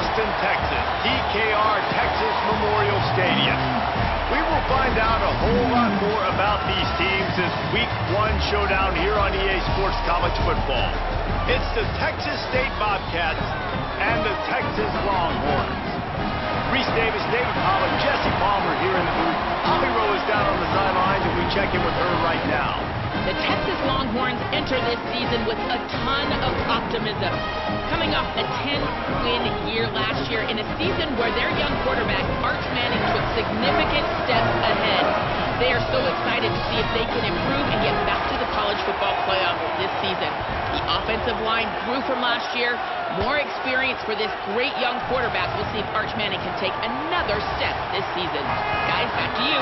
Austin, Texas, DKR Texas Memorial Stadium. We will find out a whole lot more about these teams this Week 1 showdown here on EA Sports College Football. It's the Texas State Bobcats and the Texas Longhorns. Reese Davis, David Pollack, Jesse Palmer here in the booth. Holly Rowe is down on the sidelines, and we check in with her right now. The Texas Longhorns enter this season with a ton of optimism. Coming off a 10-win year last year in a season where their young quarterback, Arch Manning, took significant steps ahead. They are so excited to see if they can improve and get back to the college football playoff this season. The offensive line grew from last year. More experience for this great young quarterback. We'll see if Arch Manning can take another step this season. Guys, back to you.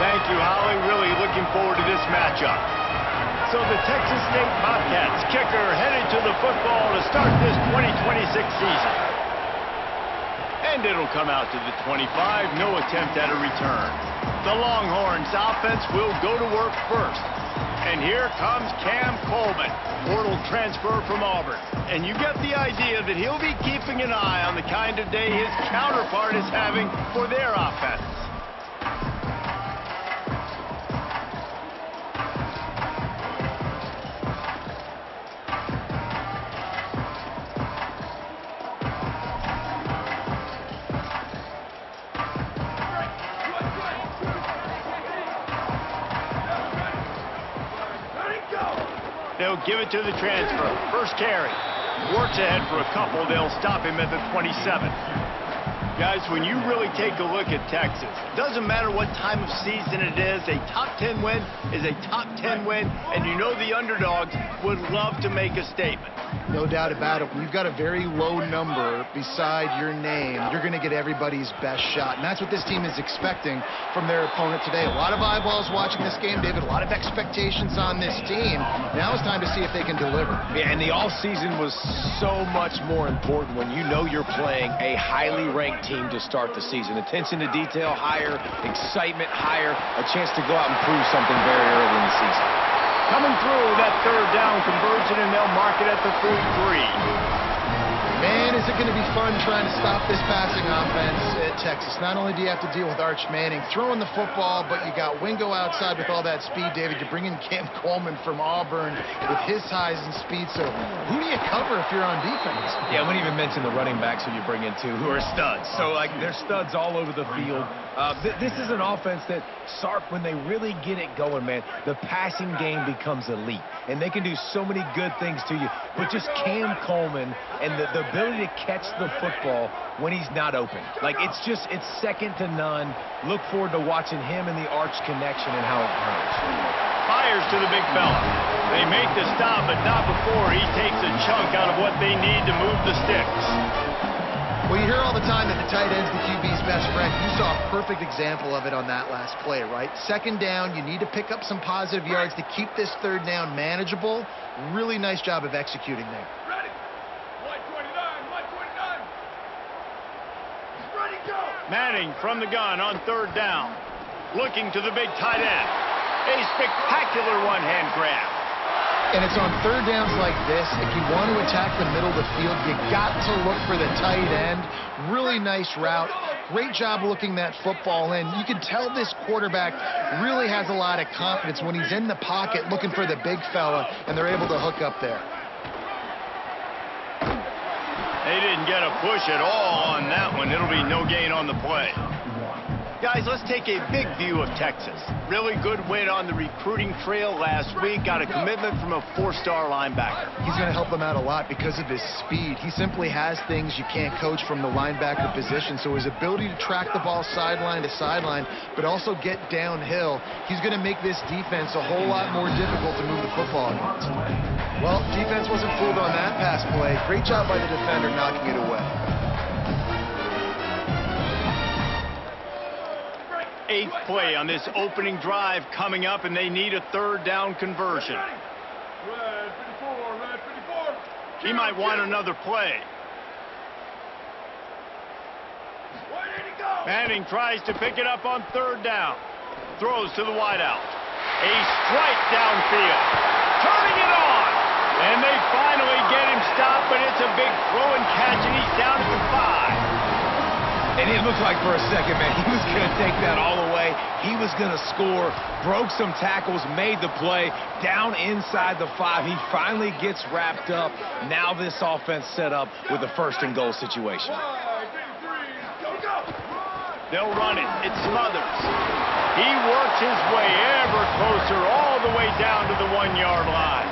Thank you, Holly. Really looking forward to this matchup. So the Texas State Bobcats kicker headed to the football to start this 2026 season. And it'll come out to the 25, no attempt at a return. The Longhorns offense will go to work first. And here comes Cam Coleman, portal transfer from Auburn. And you get the idea that he'll be keeping an eye on the kind of day his counterpart is having for their offense. They'll give it to the transfer. First carry. Works ahead for a couple. They'll stop him at the 27. Guys, when you really take a look at Texas, it doesn't matter what time of season it is, a top 10 win is a top 10 win, and you know the underdogs would love to make a statement. No doubt about it. When you've got a very low number beside your name, you're going to get everybody's best shot. And that's what this team is expecting from their opponent today. A lot of eyeballs watching this game, David. A lot of expectations on this team. Now it's time to see if they can deliver. Yeah, and the offseason was so much more important when you know you're playing a highly ranked team to start the season. Attention to detail higher, excitement higher, a chance to go out and prove something very early in the season. Coming through that third down conversion, and they'll mark it at the 43. Man, is it going to be fun trying to stop this passing offense at Texas. Not only do you have to deal with Arch Manning throwing the football, but you got Wingo outside with all that speed, David. You bring in Cam Coleman from Auburn with his size and speed. So who do you cover if you're on defense? Yeah, I wouldn't even mention the running backs who you bring in, too, who are studs. So, like, they're studs all over the field. This is an offense that, Sark, when they really get it going, man, the passing game becomes elite. And they can do so many good things to you. But just Cam Coleman and the ability to catch the football when he's not open. Like, it's second to none. Look forward to watching him and the Arch connection and how it grows. Fires to the big fella. They make the stop, but not before he takes a chunk out of what they need to move the sticks. Well, you hear all the time that the tight end's the QB's best friend. You saw a perfect example of it on that last play, right? Second down, you need to pick up some positive yards to keep this third down manageable. Really nice job of executing there. Ready. 129, 129. Ready, go. Manning from the gun on third down. Looking to the big tight end. A spectacular one-hand grab. And it's on third downs like this, if you want to attack the middle of the field, you got to look for the tight end. Really nice route. Great job looking that football in. You can tell this quarterback really has a lot of confidence when he's in the pocket looking for the big fella, and they're able to hook up there. They didn't get a push at all on that one. It'll be no gain on the play. Guys, let's take a big view of Texas. Really good win on the recruiting trail last week. Got a commitment from a four-star linebacker. He's going to help them out a lot because of his speed. He simply has things you can't coach from the linebacker position. So his ability to track the ball sideline to sideline, but also get downhill, he's going to make this defense a whole lot more difficult to move the football against. Well, defense wasn't fooled on that pass play. Great job by the defender knocking it away. Eighth play on this opening drive coming up, and they need a third down conversion. Red 54, red 54. He might want another play. Where did he go? Manning tries to pick it up on third down. Throws to the wideout. A strike downfield. Turning it on. And they finally get him stop, but it's a big throw and catch, and he's down at the 5. And it looked like for a second, man, he was going to take that all away. He was going to score, broke some tackles, made the play, down inside the 5. He finally gets wrapped up. Now this offense set up with a 1st and goal situation. They'll run it. It's Smothers. He works his way ever closer all the way down to the 1-yard line.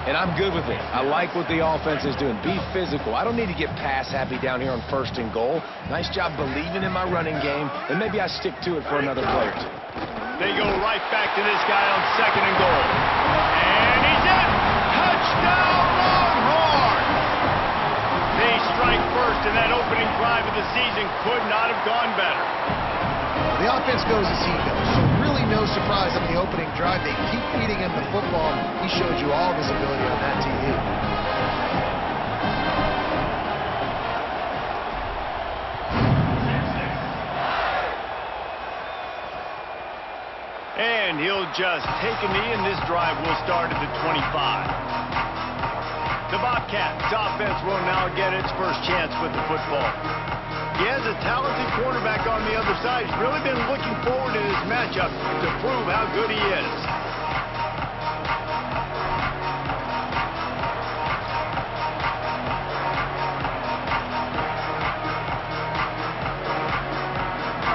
And I'm good with it. I like what the offense is doing. Be physical. I don't need to get pass happy down here on 1st and goal. Nice job believing in my running game, and maybe I stick to it for another play or two. They go right back to this guy on 2nd and goal. And he's in! Touchdown, Longhorn! They strike first, and that opening drive of the season could not have gone better. The offense goes as he goes, so really no surprise on the opening drive. They keep feeding him the football. He showed you all of his ability on that TV. And he'll just take a knee, and this drive will start at the 25. The Bobcats offense will now get its first chance with the football. He has a talented quarterback on the other side. He's really been looking forward to this matchup to prove how good he is.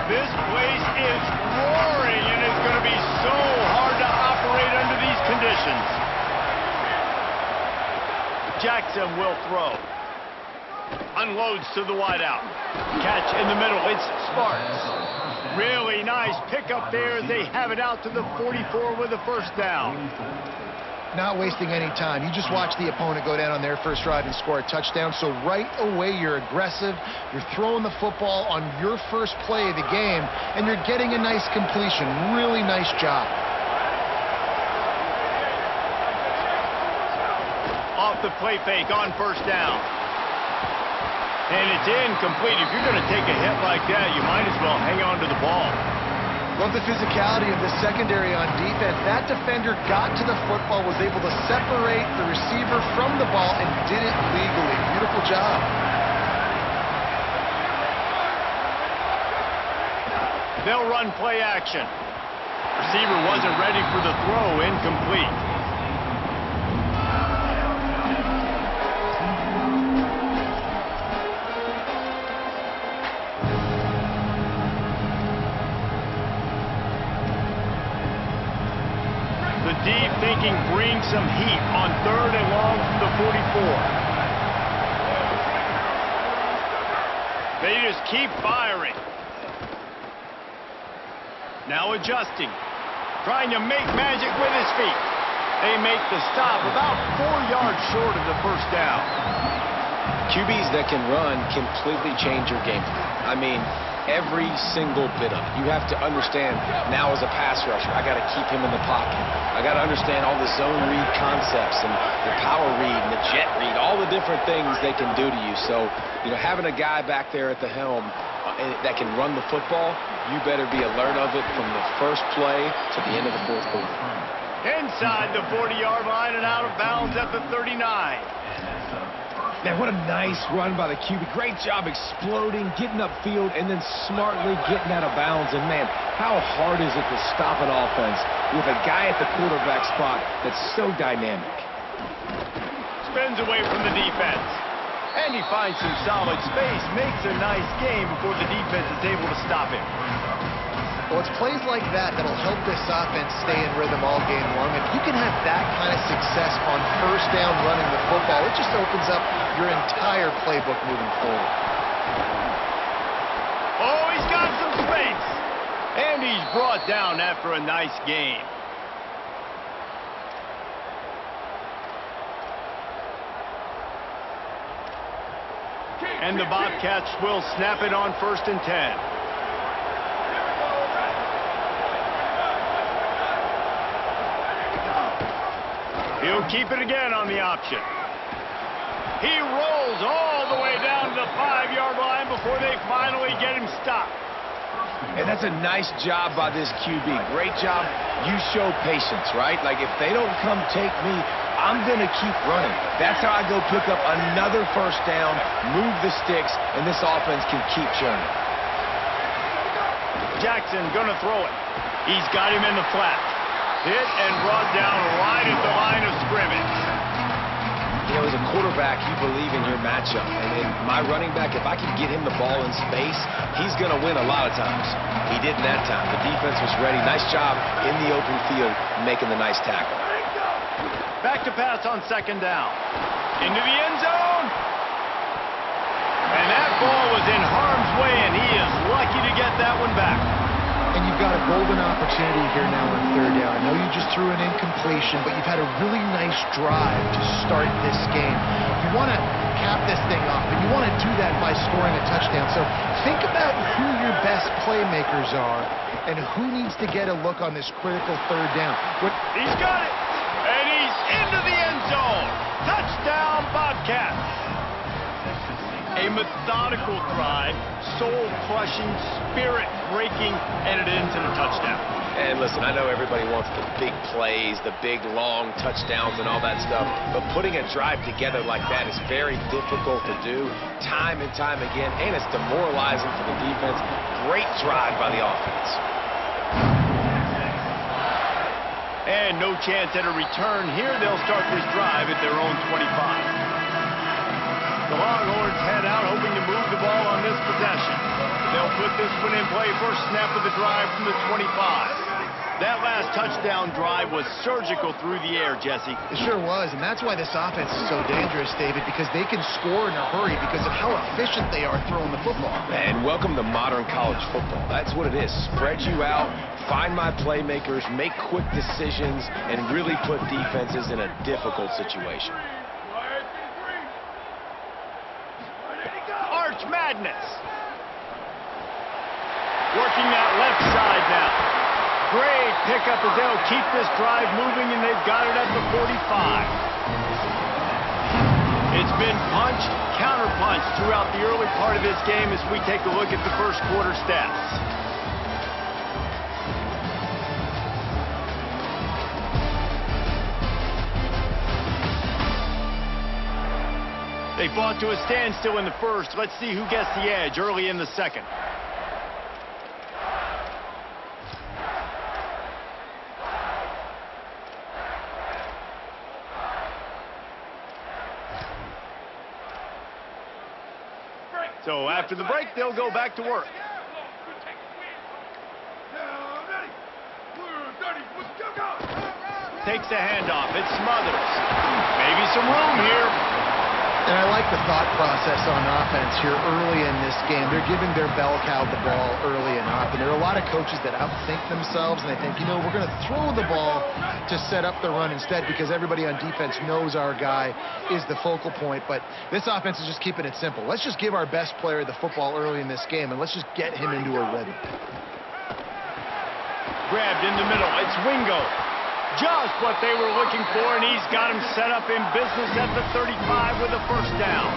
This place is roaring, and it's going to be so hard to operate under these conditions. Jackson will throw. Unloads to the wideout. Catch in the middle. It's Sparks. Really nice pickup there as they have it out to the 44 with a 1st down. Not wasting any time. You just watch the opponent go down on their first drive and score a touchdown. So right away, you're aggressive. You're throwing the football on your first play of the game, and you're getting a nice completion. Really nice job. Off the play fake on 1st down. And it's incomplete. If you're going to take a hit like that, you might as well hang on to the ball. Love the physicality of the secondary on defense. That defender got to the football, was able to separate the receiver from the ball, and did it legally. Beautiful job. They'll run play action. Receiver wasn't ready for the throw. Incomplete. Deep thinking brings some heat on 3rd and long from the 44. They just keep firing. Now adjusting. Trying to make magic with his feet. They make the stop about 4 yards short of the 1st down. QBs that can run completely change your game plan. I mean, every single bit of it. You have to understand now as a pass rusher, I got to keep him in the pocket. I got to understand all the zone read concepts and the power read and the jet read, all the different things they can do to you. So, having a guy back there at the helm that can run the football, you better be alert of it from the first play to the end of the 4th quarter. Inside the 40-yard line and out of bounds at the 39. Man, what a nice run by the QB. Great job exploding, getting upfield, and then smartly getting out of bounds. And, man, how hard is it to stop an offense with a guy at the quarterback spot that's so dynamic? Spins away from the defense. And he finds some solid space, makes a nice game before the defense is able to stop him. Well, it's plays like that that'll help this offense stay in rhythm all game long. If you can have that kind of success on 1st down running the football, it just opens up your entire playbook moving forward. Oh, he's got some space. And he's brought down after a nice game. And the Bobcats will snap it on 1st and 10. He'll keep it again on the option. He rolls all the way down to the 5-yard line before they finally get him stopped. And that's a nice job by this QB. Great job. You show patience, right? Like, if they don't come take me, I'm going to keep running. That's how I go pick up another first down, move the sticks, and this offense can keep churning. Jackson gonna throw it. He's got him in the flat. Hit and brought down right at the line of scrimmage. You know, as a quarterback, you believe in your matchup. And my running back, if I can get him the ball in space, he's going to win a lot of times. He didn't that time. The defense was ready. Nice job in the open field making the nice tackle. Back to pass on second down. Into the end zone. And that ball was in harm's way, and he is lucky to get that one back. And you've got a golden opportunity here now on third down. I know you just threw an incompletion, but you've had a really nice drive to start this game. You want to cap this thing off, and you want to do that by scoring a touchdown. So think about who your best playmakers are and who needs to get a look on this critical third down. He's got it, and he's into the end zone. Touchdown, Bobcats. A methodical drive, soul-crushing, spirit-breaking, and it ends in a touchdown. And listen, I know everybody wants the big plays, the big, long touchdowns and all that stuff, but putting a drive together like that is very difficult to do time and time again, and it's demoralizing for the defense. Great drive by the offense. And no chance at a return here. They'll start this drive at their own 25. The Longhorns head out hoping to move the ball on this possession. They'll put this one in play first snap of the drive from the 25. That last touchdown drive was surgical through the air, Jesse. It sure was, and that's why this offense is so dangerous, David, because they can score in a hurry because of how efficient they are throwing the football. And welcome to modern college football. That's what it is. Spread you out, find my playmakers, make quick decisions, and really put defenses in a difficult situation. Arch Madness. Working that left side now. Great pickup as they'll keep this drive moving, and they've got it at the 45. It's been punched, counter-punched throughout the early part of this game as we take a look at the first quarter stats. They fought to a standstill in the first. Let's see who gets the edge early in the second. So after the break, they'll go back to work. Takes a handoff. It smothers. Maybe some room here. And I like the thought process on offense here early in this game. They're giving their bell cow the ball early and often. There are a lot of coaches that outthink themselves, and they think, you know, we're going to throw the ball to set up the run instead because everybody on defense knows our guy is the focal point. But this offense is just keeping it simple. Let's just give our best player the football early in this game, and let's just get him into a rhythm. Grabbed in the middle. It's Wingo. Just what they were looking for, and he's got him set up in business at the 35 with a first down.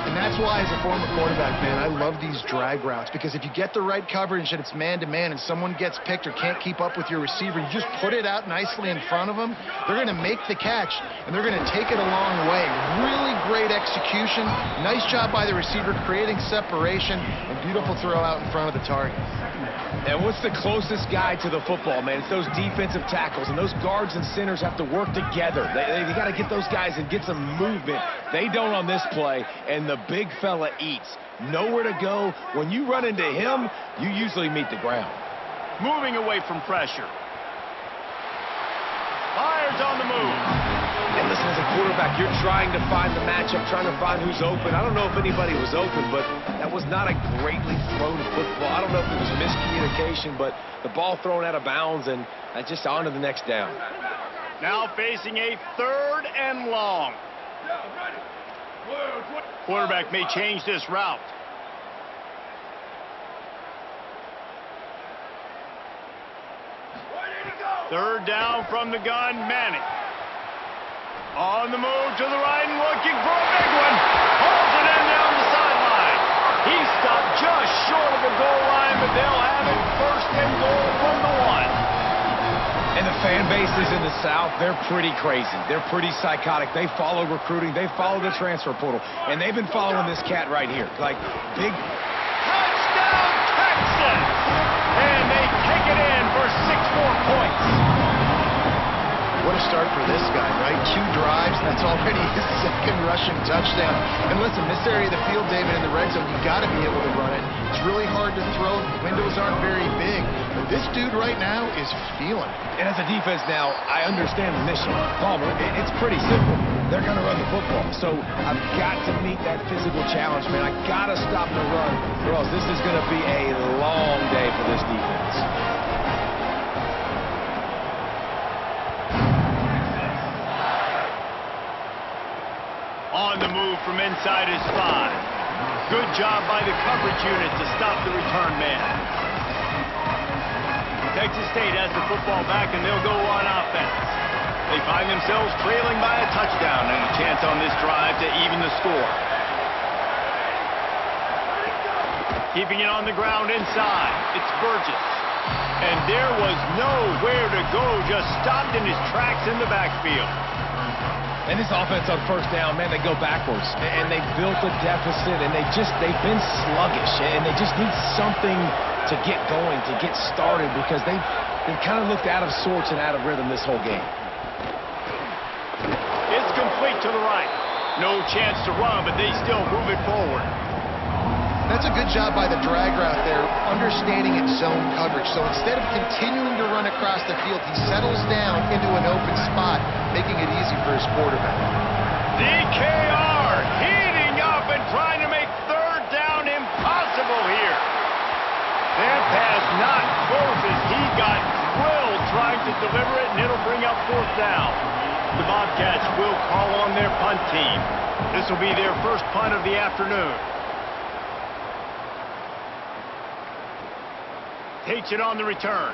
And that's why, as a former quarterback, man, I love these drag routes, because if you get the right coverage and it's man-to-man and someone gets picked or can't keep up with your receiver, you just put it out nicely in front of them, they're going to make the catch, and they're going to take it a long way. Really great execution. Nice job by the receiver creating separation, and beautiful throw out in front of the target. And what's the closest guy to the football, man? It's those defensive tackles, and those guards and centers have to work together. They got to get those guys and get some movement. They don't on this play, and the big fella eats. Nowhere to go. When you run into him, you usually meet the ground. Moving away from pressure. Fires on the move. And listen, as a quarterback, you're trying to find the matchup, trying to find who's open. I don't know if anybody was open, but that was not a greatly thrown football. I don't know if it was miscommunication, but the ball thrown out of bounds, and just on to the next down. Now facing a third and long. Quarterback may change this route. Third down from the gun, Manning. On the move to the right and looking for a big one. Holds it in down the sideline. He stopped just short of the goal line, but they'll have it first and goal from the 1. And the fan bases in the South, they're pretty crazy. They're pretty psychotic. They follow recruiting. They follow the transfer portal. And they've been following this cat right here. Like, big... Touchdown, Texas! And they take it in for 6 more points. What a start for this guy, right? 2 drives, that's already his 2nd rushing touchdown. And listen, this area of the field, David, in the red zone, you got to be able to run it. It's really hard to throw. The windows aren't very big. But this dude right now is feeling it. And as a defense now, I understand the mission. Palmer, it's pretty simple. They're going to run the football. So I've got to meet that physical challenge, man. I got to stop the run, or else this is going to be a long day for this defense. On the move from inside his 5. Good job by the coverage unit to stop the return man. Texas State has the football back, and they'll go on offense. They find themselves trailing by a touchdown and a chance on this drive to even the score. Keeping it on the ground inside, it's Burgess. And there was nowhere to go, just stopped in his tracks in the backfield. And this offense on first down, man, they go backwards. And they built a deficit, and they've been sluggish. And they just need something to get going, to get started, because they've kind of looked out of sorts and out of rhythm this whole game. It's complete to the right. No chance to run, but they still move it forward. That's a good job by the drag route there, understanding its zone coverage. So instead of continuing to run across the field, he settles down into an open spot, making it easy for his quarterback. ncaa heating up and trying to make 3rd down impossible here. That pass not close as he got drilled trying to deliver it, and it'll bring up 4th down. The Bobcats will call on their punt team. This will be their first punt of the afternoon. Takes it on the return.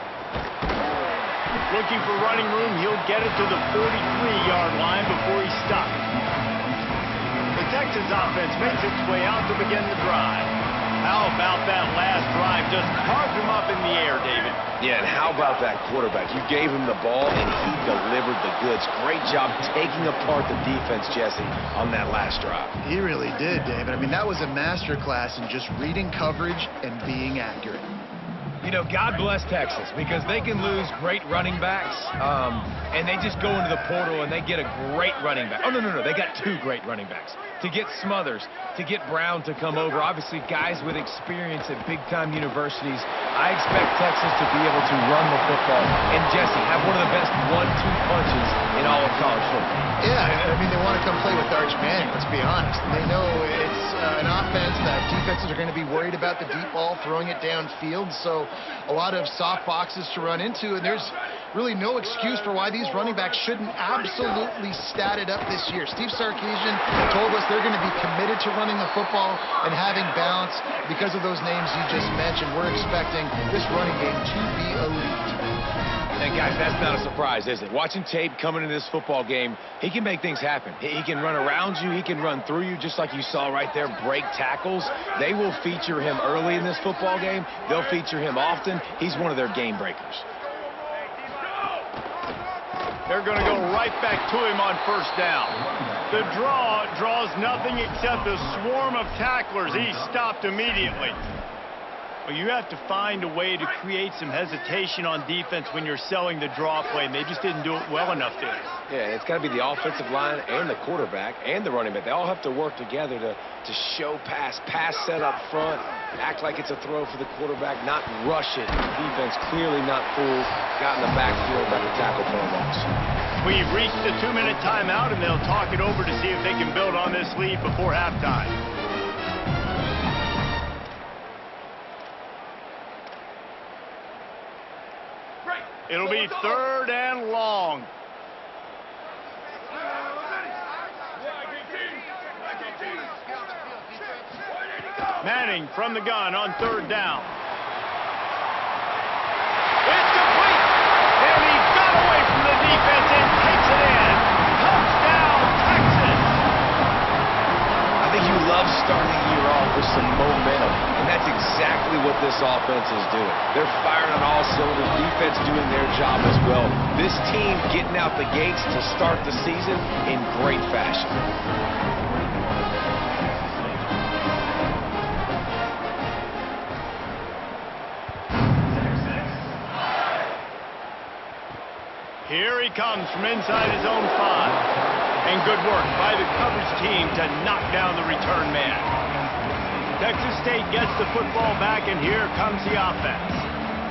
Looking for running room, he'll get it to the 43-yard line before he's stopped. The Texas offense makes its way out to begin the drive. How about that last drive? Just carved him up in the air, David. Yeah, and how about that quarterback? You gave him the ball, and he delivered the goods. Great job taking apart the defense, Jesse, on that last drive. He really did, David. I mean, that was a masterclass in just reading coverage and being accurate. You know, God bless Texas, because they can lose great running backs, and they just go into the portal and they get a great running back. Oh, no, they got 2 great running backs. To get Smothers, to get Brown to come over, obviously guys with experience at big-time universities. I expect Texas to be able to run the football and, Jesse, have one of the best 1-2 punches in all of college football. Yeah, I mean, they want to come play with Arch Manning, let's be honest. They know it's an offense that defenses are going to be worried about the deep ball, throwing it downfield, so a lot of soft boxes to run into, and there's really no excuse for why these running backs shouldn't absolutely stat it up this year. Steve Sarkisian told us they're going to be committed to running the football and having balance because of those names you just mentioned. We're expecting this running game to be elite. And guys, that's not a surprise, is it? Watching tape coming into this football game, he can make things happen. He can run around you. He can run through you, just like you saw right there, break tackles. They will feature him early in this football game. They'll feature him often. He's one of their game breakers. They're going to go right back to him on first down. The draw draws nothing except a swarm of tacklers. He's stopped immediately. Well, you have to find a way to create some hesitation on defense when you're selling the draw play, and they just didn't do it well enough there. Yeah, it's got to be the offensive line and the quarterback and the running back. They all have to work together to show pass set up front, act like it's a throw for the quarterback, not rush it. Defense clearly not fooled, got in the backfield by the tackle for a loss. We've reached the 2-minute timeout, and they'll talk it over to see if they can build on this lead before halftime. It'll be 3rd and long. Manning from the gun on 3rd down. It's complete. And he got away from the defense and takes it in. Touchdown, Texas. I think you love starting the year off with some momentum, and that's exactly what this offense offense is doing. They're firing on all cylinders. Defense doing their job as well. This team getting out the gates to start the season in great fashion. Here he comes from inside his own 5. And good work by the coverage team to knock down the return man. Texas State gets the football back, and here comes the offense.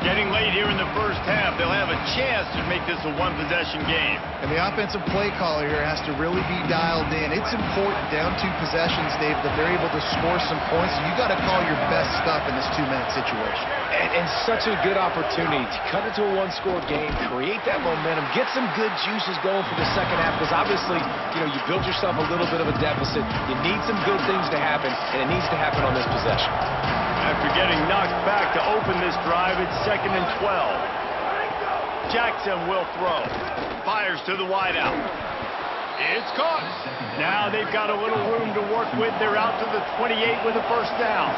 Getting late here in the first half, they'll have a chance to make this a one-possession game. And the offensive play caller here has to really be dialed in. It's important down 2 possessions, Dave, that they're able to score some points. You got to call your best stuff in this 2-minute situation. And such a good opportunity to cut it to a 1-score game, create that momentum, get some good juices going for the second half, because obviously, you build yourself a little bit of a deficit. You need some good things to happen, and it needs to happen on this possession. After getting knocked back to open this drive, it's 2nd and 12. Jackson will throw. Fires to the wideout. It's caught. Now they've got a little room to work with. They're out to the 28 with a first down.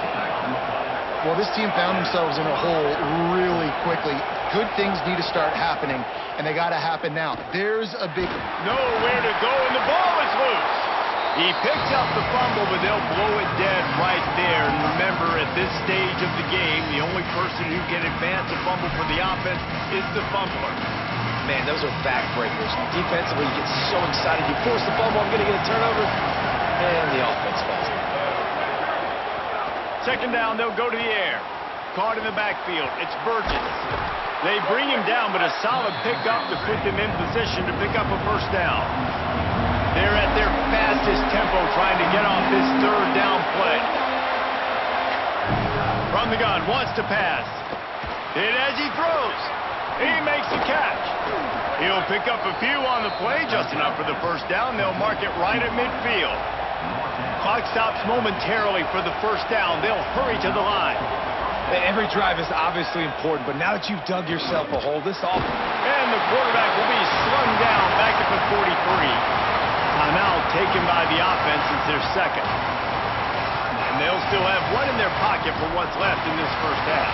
Well, this team found themselves in a hole really quickly. Good things need to start happening, and they got to happen now. There's a big... Nowhere to go, and the ball is loose. He picks up the fumble, but they'll blow it dead right there. And remember, at this stage of the game, the only person who can advance a fumble for the offense is the fumbler. Man, those are backbreakers. Defensively, you get so excited. You force the fumble, I'm going to get a turnover, and the offense falls. 2nd down, they'll go to the air. Caught in the backfield. It's Burgess. They bring him down, but a solid pickup to put them in position to pick up a first down. They're at their fastest tempo trying to get off this 3rd down play. From the gun, wants to pass. And as he throws, he makes the catch. He'll pick up a few on the play, just enough for the first down. They'll mark it right at midfield. Clock stops momentarily for the first down. They'll hurry to the line. Every drive is obviously important, but now that you've dug yourself a hole, this offense... And the quarterback will be slung down back at the 43. Timeout taken by the offense as their 2nd. And they'll still have one in their pocket for what's left in this first half.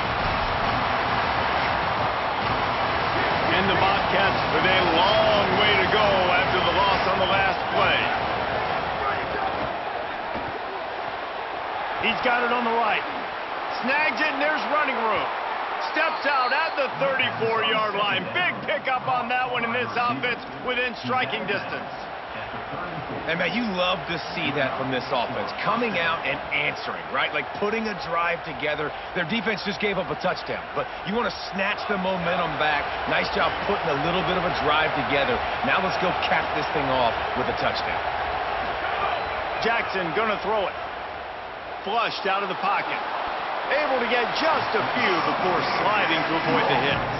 And the Bobcats with a long way to go after the loss on the last play. He's got it on the right. Snags it, and there's running room. Steps out at the 34-yard line. Big pickup on that one in this offense within striking distance. And, man, you love to see that from this offense, coming out and answering, right? Like putting a drive together. Their defense just gave up a touchdown, but you want to snatch the momentum back. Nice job putting a little bit of a drive together. Now let's go cap this thing off with a touchdown. Jackson going to throw it. Flushed out of the pocket. Able to get just a few before sliding to avoid the hits.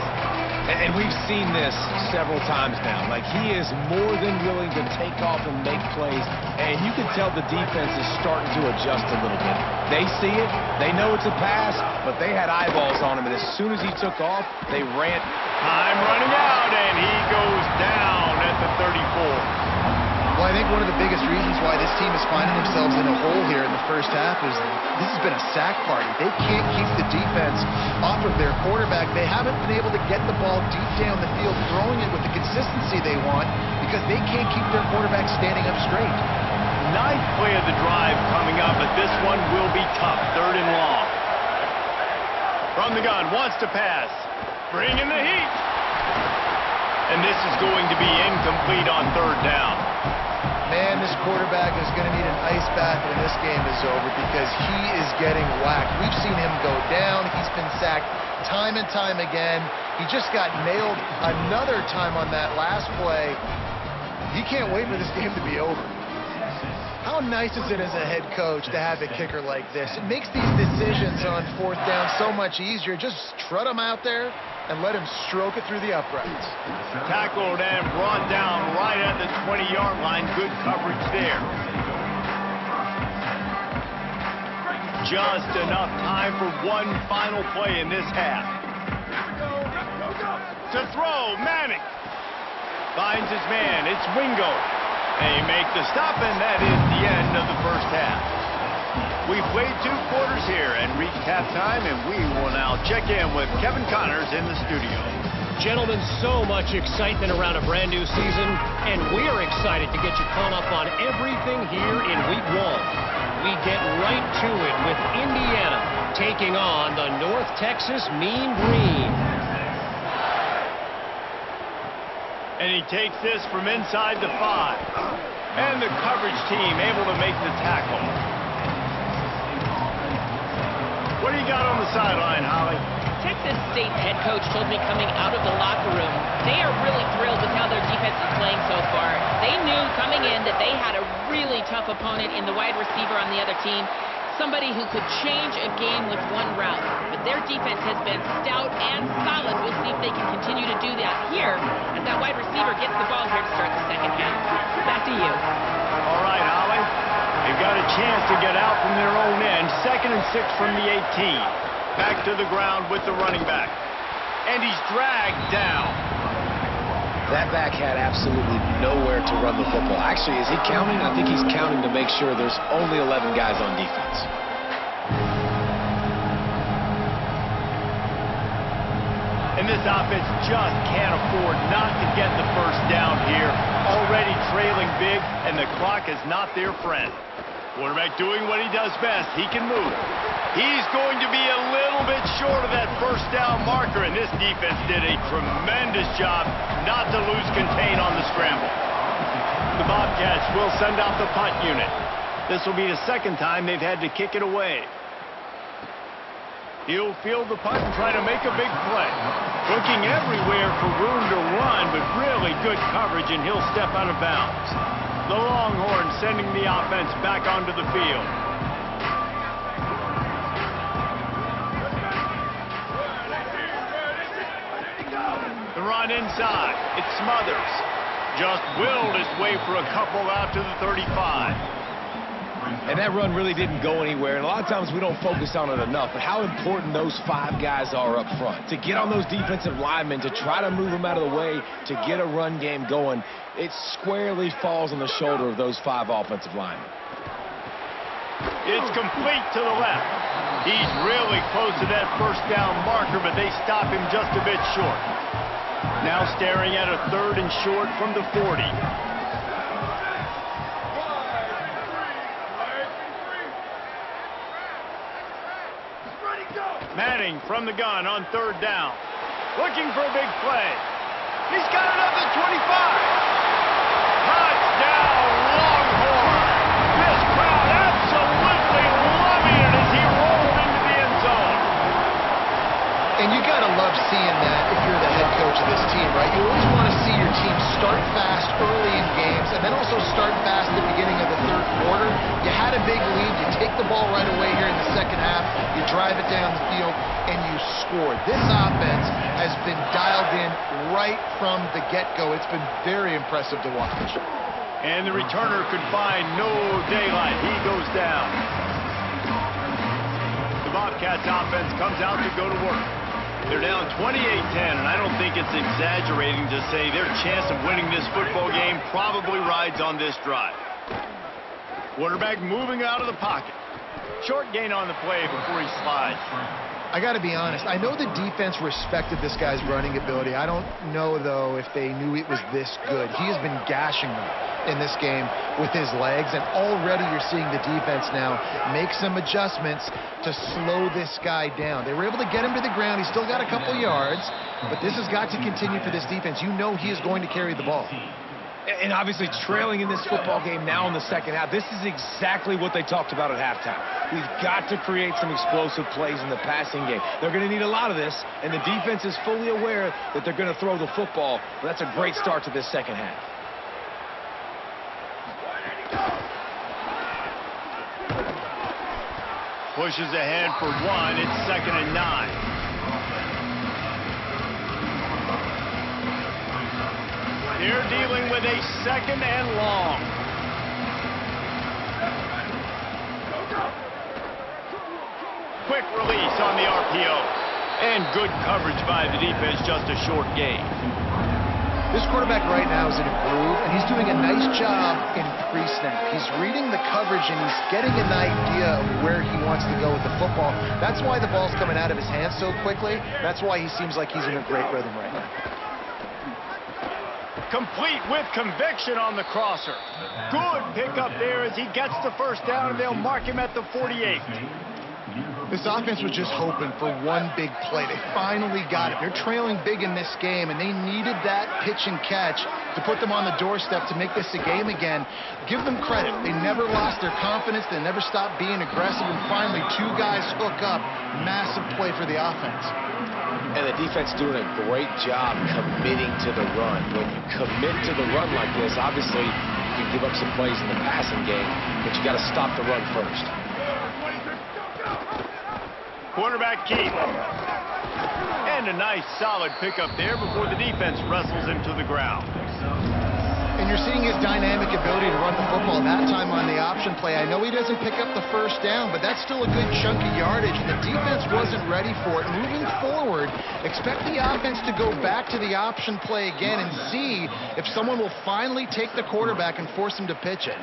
And we've seen this several times now. Like, he is more than willing to take off and make plays. And you can tell the defense is starting to adjust a little bit. They see it. They know it's a pass, but they had eyeballs on him. And as soon as he took off, they ran. Time running out, and he goes down at the 34. Well, I think one of the biggest reasons why this team is finding themselves in a hole here in the first half is this has been a sack party. They can't keep the defense off of their quarterback. They haven't been able to get the ball deep down the field, throwing it with the consistency they want because they can't keep their quarterback standing up straight. 9th play of the drive coming up, but this one will be tough. 3rd and long. From the gun, wants to pass. Bring in the heat. And this is going to be incomplete on 3rd down. Man, this quarterback is going to need an ice bath when this game is over because he is getting whacked. We've seen him go down. He's been sacked time and time again. He just got nailed another time on that last play. He can't wait for this game to be over. How nice is it as a head coach to have a kicker like this? It makes these decisions on 4th down so much easier. Just trot him out there and let him stroke it through the uprights. Tackled and brought down right at the 20-yard line. Good coverage there. Just enough time for one final play in this half. To throw, Manning. Finds his man. It's Wingo. They make the stop, and that is the end of the first half. We've played 2 quarters here and reached halftime, and we will now check in with Kevin Connors in the studio. Gentlemen, so much excitement around a brand new season, and we're excited to get you caught up on everything here in Week 1. We get right to it with Indiana taking on the North Texas Mean Green. And he takes this from inside the 5. And the coverage team able to make the tackle. What do you got on the sideline, Holly? Texas State head coach told me coming out of the locker room, they are really thrilled with how their defense is playing so far. They knew coming in that they had a really tough opponent in the wide receiver on the other team, somebody who could change a game with one route. But their defense has been stout and solid. We'll see if they can continue to do that here as that wide receiver gets the ball here to start the second half. Back to you. All right, Holly. They've got a chance to get out from their own end. 2nd and 6 from the 18. Back to the ground with the running back. And he's dragged down. That back had absolutely nowhere to run the football. Actually, is he counting? I think he's counting to make sure there's only 11 guys on defense. And this offense just can't afford not to get the first down here. Already trailing big, and the clock is not their friend. Quarterback doing what he does best. He can move. He's going to be a little bit short of that first down marker, and this defense did a tremendous job not to lose contain on the scramble. The Bobcats will send out the punt unit. This will be the 2nd time they've had to kick it away. He'll field the punt and try to make a big play. Looking everywhere for room to run, but really good coverage, and he'll step out of bounds. The Longhorns sending the offense back onto the field. The run inside. It's Smothers. Just willed his way for a couple out to the 35. And that run really didn't go anywhere. And a lot of times we don't focus on it enough, but how important those 5 guys are up front. To get on those defensive linemen, to try to move them out of the way, to get a run game going, it squarely falls on the shoulder of those 5 offensive linemen. It's complete to the left. He's really close to that first down marker, but they stop him just a bit short. Now staring at a 3rd and short from the 40. Manning from the gun on 3rd down. Looking for a big play. He's got it up at 25. Touchdown, Longhorn. This crowd absolutely loving it as he rolls into the end zone. And you got to love seeing that if you're the head coach of this team, right? You always want to see your team start fast early in games and then also start fast at the beginning of the 3rd quarter. You had a big lead. You take the ball right away here in the 2nd half. You drive it down the field, and you score. This offense has been dialed in right from the get-go. It's been very impressive to watch. And the returner could find no daylight. He goes down. The Bobcats offense comes out to go to work. They're down 28-10, and I don't think it's exaggerating to say their chance of winning this football game probably rides on this drive. Quarterback moving out of the pocket. Short gain on the play before he slides. I got to be honest. I know the defense respected this guy's running ability. I don't know, though, if they knew it was this good. He has been gashing them in this game with his legs, and already you're seeing the defense now make some adjustments to slow this guy down. They were able to get him to the ground. He's still got a couple yards, but this has got to continue for this defense. You know he is going to carry the ball. And obviously trailing in this football game now in the 2nd half. This is exactly what they talked about at halftime. We've got to create some explosive plays in the passing game. They're going to need a lot of this, and the defense is fully aware that they're going to throw the football. But that's a great start to this 2nd half. Pushes ahead for 1. It's 2nd and 9. They're dealing with a 2nd and long. Quick release on the RPO. And good coverage by the defense, just a short gain. This quarterback right now is in a groove, and he's doing a nice job in pre-snap. He's reading the coverage, and he's getting an idea of where he wants to go with the football. That's why the ball's coming out of his hands so quickly. That's why he seems like he's in a great rhythm right now. Complete with conviction on the crosser. Good pickup there as he gets the first down, and they'll mark him at the 48. This offense was just hoping for one big play. They finally got it. They're trailing big in this game, and they needed that pitch and catch to put them on the doorstep to make this a game again. Give them credit. They never lost their confidence. They never stopped being aggressive, and finally, two guys hook up. Massive play for the offense. And the defense doing a great job committing to the run. When you commit to the run like this, obviously, you can give up some plays in the passing game, but you got to stop the run first. Quarterback keep. And a nice solid pickup there before the defense wrestles him to the ground. And you're seeing his dynamic ability to run the football, that time on the option play. I know he doesn't pick up the first down, but that's still a good chunk of yardage, and the defense wasn't ready for it. Moving forward, expect the offense to go back to the option play again and see if someone will finally take the quarterback and force him to pitch it.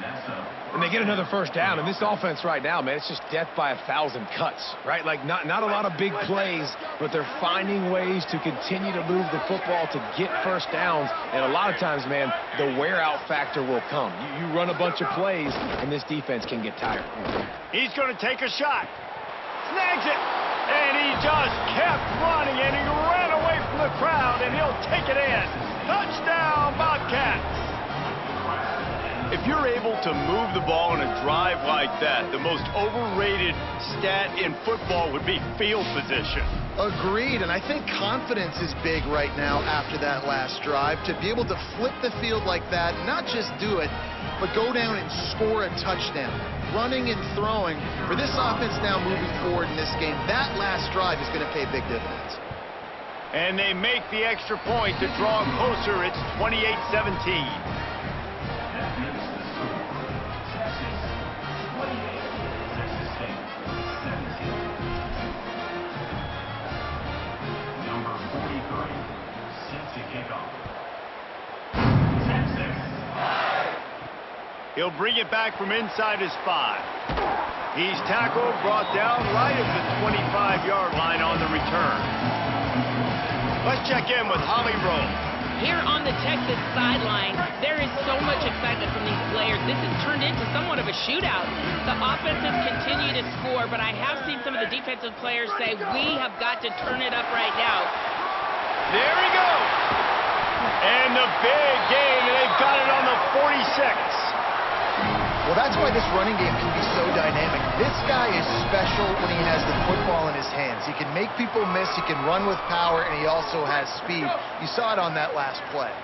And they get another first down, and this offense right now, man, it's just death by 1,000 cuts, right? Like, not a lot of big plays, but they're finding ways to continue to move the football to get first downs, and a lot of times, man, the wear-out factor will come. You run a bunch of plays, and this defense can get tired. He's going to take a shot. Snags it. And he just kept running, and he ran away from the crowd, and he'll take it in. Touchdown, Bobcats. If you're able to move the ball in a drive like that, the most overrated stat in football would be field position. Agreed, and I think confidence is big right now after that last drive. To be able to flip the field like that, not just do it, but go down and score a touchdown. Running and throwing. For this offense now moving forward in this game, that last drive is going to pay big dividends. And they make the extra point to draw closer. It's 28-17. He'll bring it back from inside his 5. He's tackled, brought down right at the 25-yard line on the return. Let's check in with Holly Rowe. Here on the Texas sideline, there is so much excitement from these players. This has turned into somewhat of a shootout. The offenses continue to score, but I have seen some of the defensive players say, we have got to turn it up right now. There he goes. And the big gain, and they've got it on the 46. Well, that's why this running game can be so dynamic. This guy is special when he has the football in his hands. He can make people miss, he can run with power, and he also has speed. You saw it on that last play.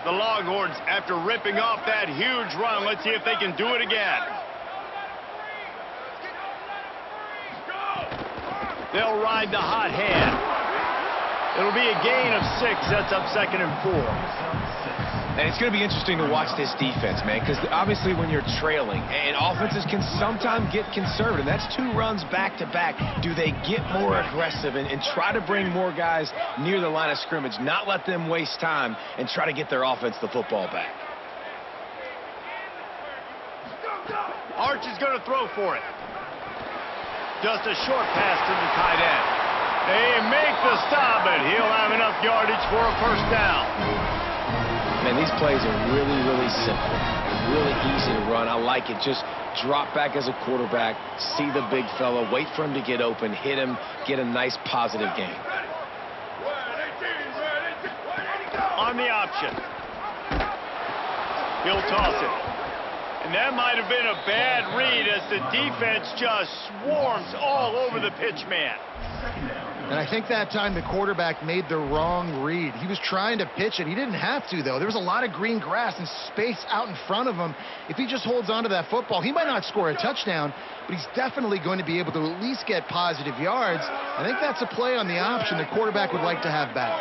The Longhorns, after ripping off that huge run, let's see if they can do it again. They'll ride the hot hand. It'll be a gain of 6, sets up 2nd and 4. And it's going to be interesting to watch this defense, man, because obviously when you're trailing, and offenses can sometimes get conservative. That's 2 runs back-to-back. Do they get more aggressive and try to bring more guys near the line of scrimmage, not let them waste time, and try to get their offense the football back? Arch is going to throw for it. Just a short pass to the tight end. They make the stop, but he'll have enough yardage for a first down. Man, these plays are really, really simple. Really easy to run. I like it. Just drop back as a quarterback, see the big fella, wait for him to get open, hit him, get a nice positive gain. On the option. He'll toss it. And that might have been a bad read as the defense just swarms all over the pitch man. And I think that time the quarterback made the wrong read. He was trying to pitch it. He didn't have to, though. There was a lot of green grass and space out in front of him. If he just holds on to that football, he might not score a touchdown, but he's definitely going to be able to at least get positive yards. I think that's a play on the option the quarterback would like to have back.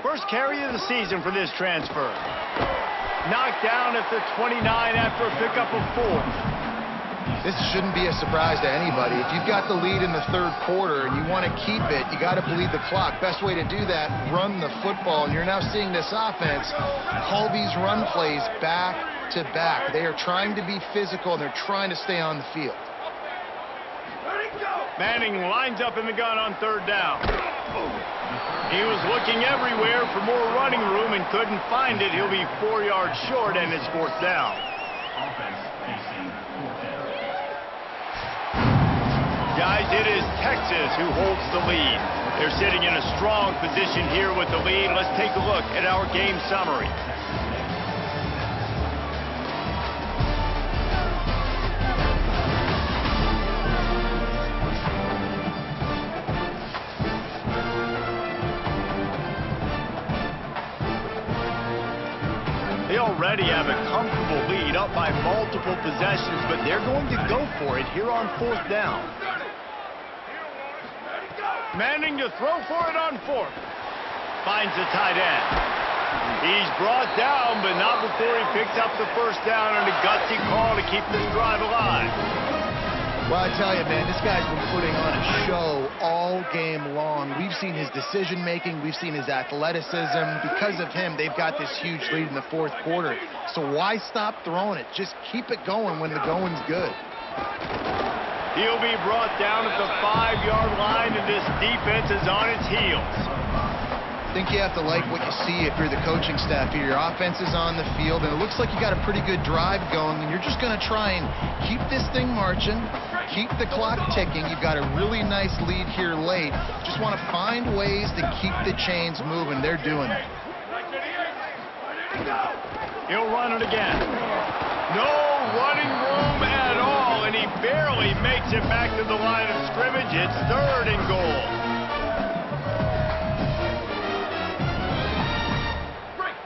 First carry of the season for this transfer. Knocked down at the 29 after a pickup of 4. This shouldn't be a surprise to anybody. If you've got the lead in the third quarter and you want to keep it, you got to bleed the clock. Best way to do that, run the football. And you're now seeing this offense call these run plays back to back. They are trying to be physical, and they're trying to stay on the field. Manning lines up in the gun on third down. He was looking everywhere for more running room and couldn't find it. He'll be 4 yards short, and it's fourth down. Guys, it is Texas who holds the lead. They're sitting in a strong position here with the lead. Let's take a look at our game summary. They already have a comfortable lead, up by multiple possessions, but they're going to go for it here on fourth down. Manning to throw for it on fourth. Finds the tight end. He's brought down, but not before he picks up the first down, and a gutsy call to keep this drive alive. Well, I tell you, man, this guy's been putting on a show all game long. We've seen his decision-making. We've seen his athleticism. Because of him, they've got this huge lead in the fourth quarter. So why stop throwing it? Just keep it going when the going's good. He'll be brought down at the 5-yard line, and this defense is on its heels. I think you have to like what you see if you're the coaching staff here. Your offense is on the field, and it looks like you got a pretty good drive going, and you're just going to try and keep this thing marching, keep the clock ticking. You've got a really nice lead here late. Just want to find ways to keep the chains moving. They're doing it. He'll run it again. No running room at all, and he barely makes it back to the line of scrimmage. It's third and goal.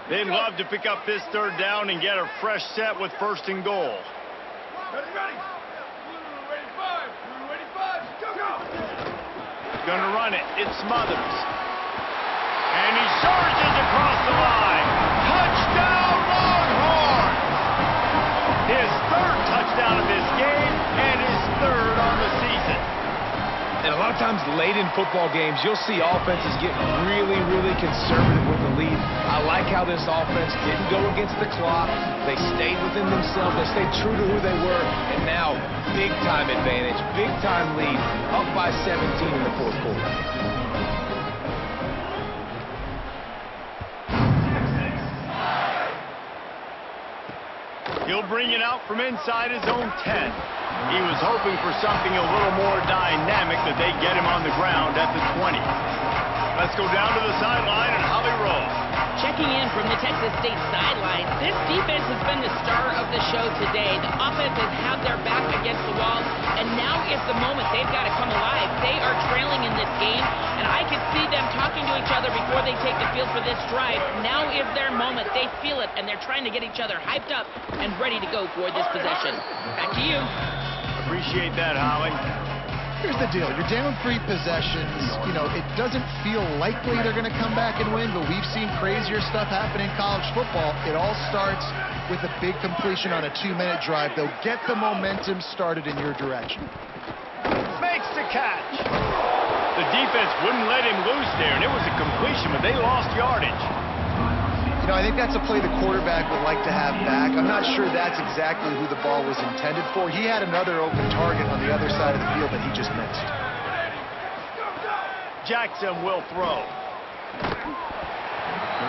They'd love to pick up this third down and get a fresh set with first and goal. Ready. Blue 85. Blue 85. Go. Gonna run it. It's Smothers. And he surges across the line. Touchdown, Longhorns! His third touchdown of this game and his third on the season. And a lot of times late in football games, you'll see offenses get really, really conservative with the lead. I like how this offense didn't go against the clock. They stayed within themselves. They stayed true to who they were. And now, big-time advantage, big-time lead, up by 17 in the fourth quarter. He'll bring it out from inside his own 10. He was hoping for something a little more dynamic, that they get him on the ground at the 20. Let's go down to the sideline and Holly Rowe. Checking in from the Texas State sideline, this defense has been the star of the show today. The offense has had their back against the wall, and now is the moment they've got to come alive. They are trailing in this game, and I could see them talking to each other before they take the field for this drive. Now is their moment. They feel it, and they're trying to get each other hyped up and ready to go for this possession. Back to you. Appreciate that, Holly. Here's the deal. You're down 3 possessions. You know, it doesn't feel likely they're going to come back and win, but we've seen crazier stuff happen in college football. It all starts with a big completion on a 2-minute drive. They'll get the momentum started in your direction. Makes the catch. The defense wouldn't let him loose there, and it was a completion, but they lost yardage. You know, I think that's a play the quarterback would like to have back. I'm not sure that's exactly who the ball was intended for. He had another open target on the other side of the field that he just missed. Jackson will throw.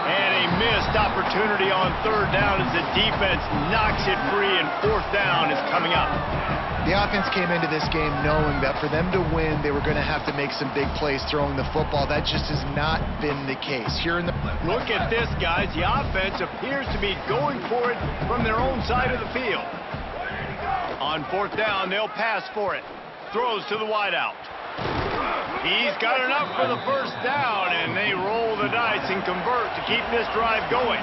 And a missed opportunity on third down as the defense knocks it free, and fourth down is coming up. The offense came into this game knowing that for them to win, they were going to have to make some big plays throwing the football. That just has not been the case. Here in the Look at this, guys. The offense appears to be going for it from their own side of the field. On fourth down, they'll pass for it. Throws to the wideout. He's got enough for the first down, and they roll the dice and convert to keep this drive going.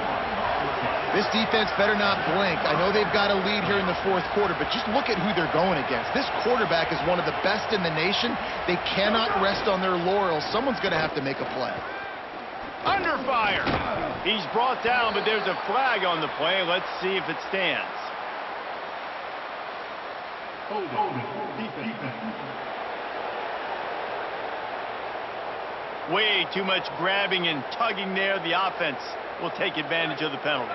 This defense better not blink. I know they've got a lead here in the fourth quarter, but just look at who they're going against. This quarterback is one of the best in the nation. They cannot rest on their laurels. Someone's going to have to make a play. Under fire. He's brought down, but there's a flag on the play. Let's see if it stands. Way too much grabbing and tugging there. The offense will take advantage of the penalty.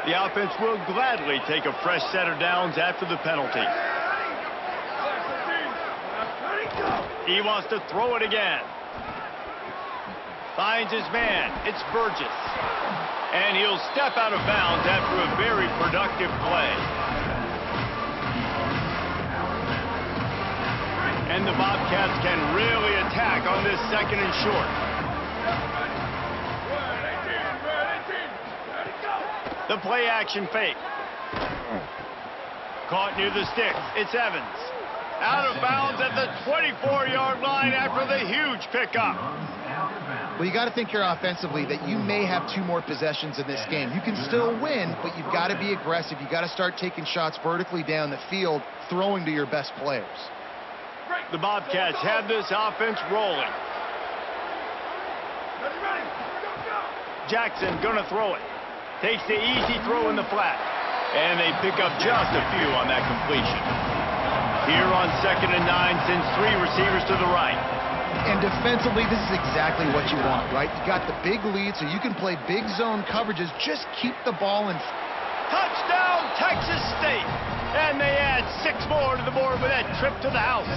The offense will gladly take a fresh set of downs after the penalty. He wants to throw it again. Finds his man. It's Burgess. And he'll step out of bounds after a very productive play. And the Bobcats can really attack on this second and short. The play action fake. Caught near the sticks. It's Evans. Out of bounds at the 24-yard line after the huge pickup. Well, you got to think here offensively that you may have 2 more possessions in this game. You can still win, but you've got to be aggressive. You got to start taking shots vertically down the field, throwing to your best players. The Bobcats have this offense rolling. Jackson gonna throw it. Takes the easy throw in the flat. And they pick up just a few on that completion. Here on 2nd and 9, sends 3 receivers to the right. And defensively, this is exactly what you want, right? You got the big lead, so you can play big zone coverages. Just keep the ball in. Touchdown, Texas State! And they add 6 more to the board with that trip to the house.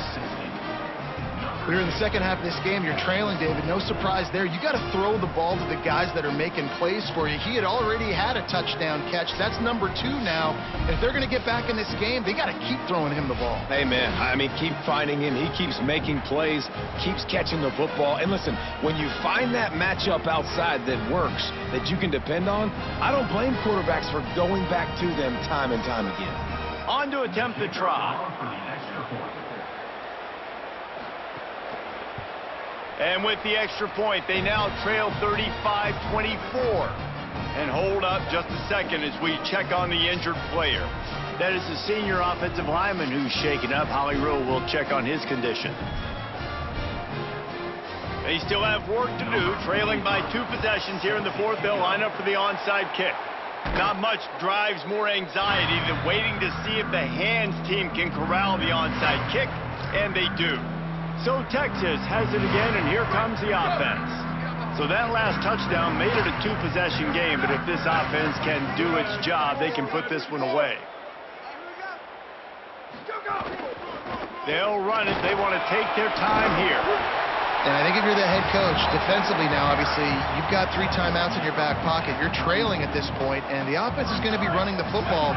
We're in the second half of this game. You're trailing, David. No surprise there. You got to throw the ball to the guys that are making plays for you. He had already had a touchdown catch. That's number 2 now. If they're going to get back in this game, they got to keep throwing him the ball. Hey, man, I mean, keep finding him. He keeps making plays, keeps catching the football. And listen, when you find that matchup outside that works, that you can depend on, I don't blame quarterbacks for going back to them time and time again. On to attempt the try. And with the extra point, they now trail 35-24. And hold up just a second as we check on the injured player. That is the senior offensive lineman who's shaken up. Holly Rill will check on his condition. They still have work to do, trailing by 2 possessions here in the 4th. They'll line up for the onside kick. Not much drives more anxiety than waiting to see if the hands team can corral the onside kick, and they do. So Texas has it again, and here comes the offense. So that last touchdown made it a 2-possession game, but if this offense can do its job, they can put this one away. They'll run it. They want to take their time here. And I think if you're the head coach, defensively now, obviously, you've got 3 timeouts in your back pocket. You're trailing at this point, and the offense is going to be running the football,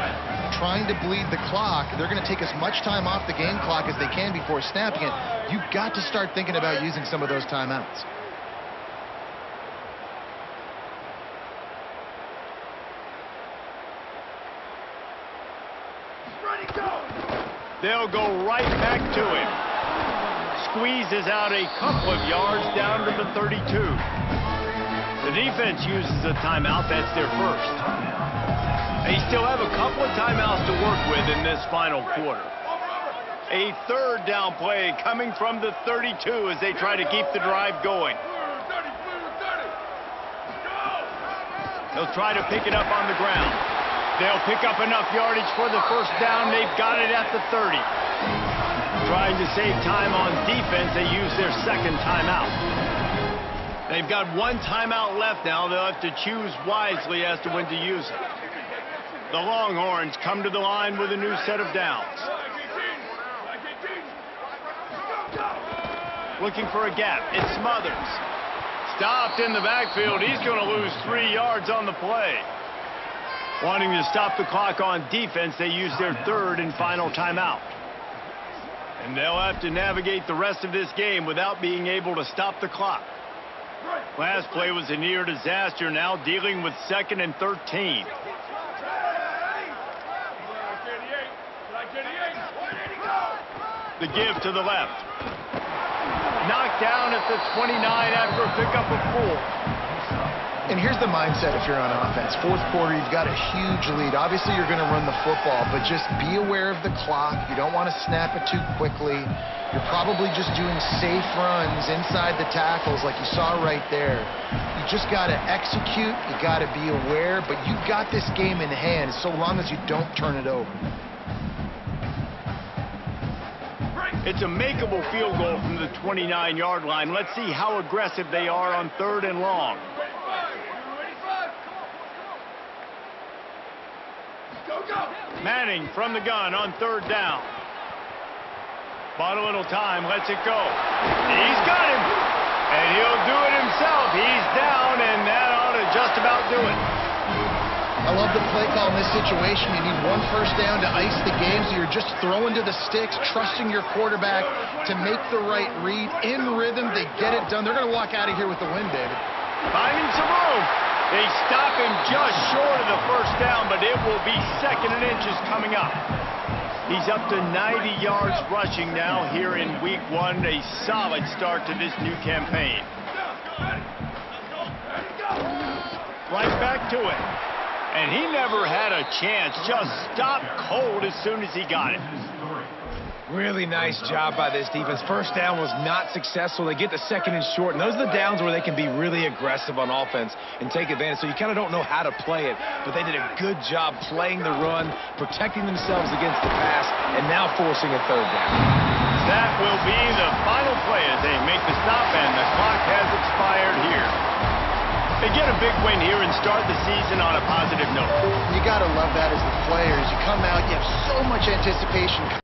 trying to bleed the clock. They're going to take as much time off the game clock as they can before snapping it. You've got to start thinking about using some of those timeouts. They'll go right back to him. Squeezes out a couple of yards down to the 32. The defense uses a timeout. That's their first. They still have a couple of timeouts to work with in this final quarter. A 3rd down play coming from the 32 as they try to keep the drive going. They'll try to pick it up on the ground. They'll pick up enough yardage for the 1st down. They've got it at the 30. Trying to save time on defense, they use their 2nd timeout. They've got 1 timeout left now. They'll have to choose wisely as to when to use it. The Longhorns come to the line with a new set of downs. Looking for a gap. It's Smothers. Stopped in the backfield. He's going to lose 3 yards on the play. Wanting to stop the clock on defense, they use their 3rd and final timeout. And they'll have to navigate the rest of this game without being able to stop the clock. Last play was a near disaster, now dealing with 2nd and 13. The give to the left. Knocked down at the 29 after a pickup of 4. And here's the mindset if you're on offense. 4th quarter, you've got a huge lead. Obviously, you're going to run the football, but just be aware of the clock. You don't want to snap it too quickly. You're probably just doing safe runs inside the tackles like you saw right there. You just got to execute. You got to be aware, but you've got this game in hand so long as you don't turn it over. It's a makeable field goal from the 29-yard line. Let's see how aggressive they are on 3rd and long. Manning from the gun on 3rd down. Bought a little time, lets it go. He's got him. And he'll do it himself. He's down, and that ought to just about do it. I love the play call in this situation. You need 1 first down to ice the game, so you're just throwing to the sticks, trusting your quarterback to make the right read. In rhythm, they get it done. They're going to walk out of here with the win, David. Finding some room. They stop him just short of the first down, but it will be 2nd and inches coming up. He's up to 90 yards rushing now here in week 1. A solid start to this new campaign. Right back to it. And he never had a chance. Just stopped cold as soon as he got it. Really nice job by this defense. First down was not successful. They get the 2nd and short, and those are the downs where they can be really aggressive on offense and take advantage. So you kind of don't know how to play it, but they did a good job playing the run, protecting themselves against the pass, and now forcing a 3rd down. That will be the final play as they make the stop, and the clock has expired here. They get a big win here and start the season on a positive note. You got to love that as the players. You come out, you have so much anticipation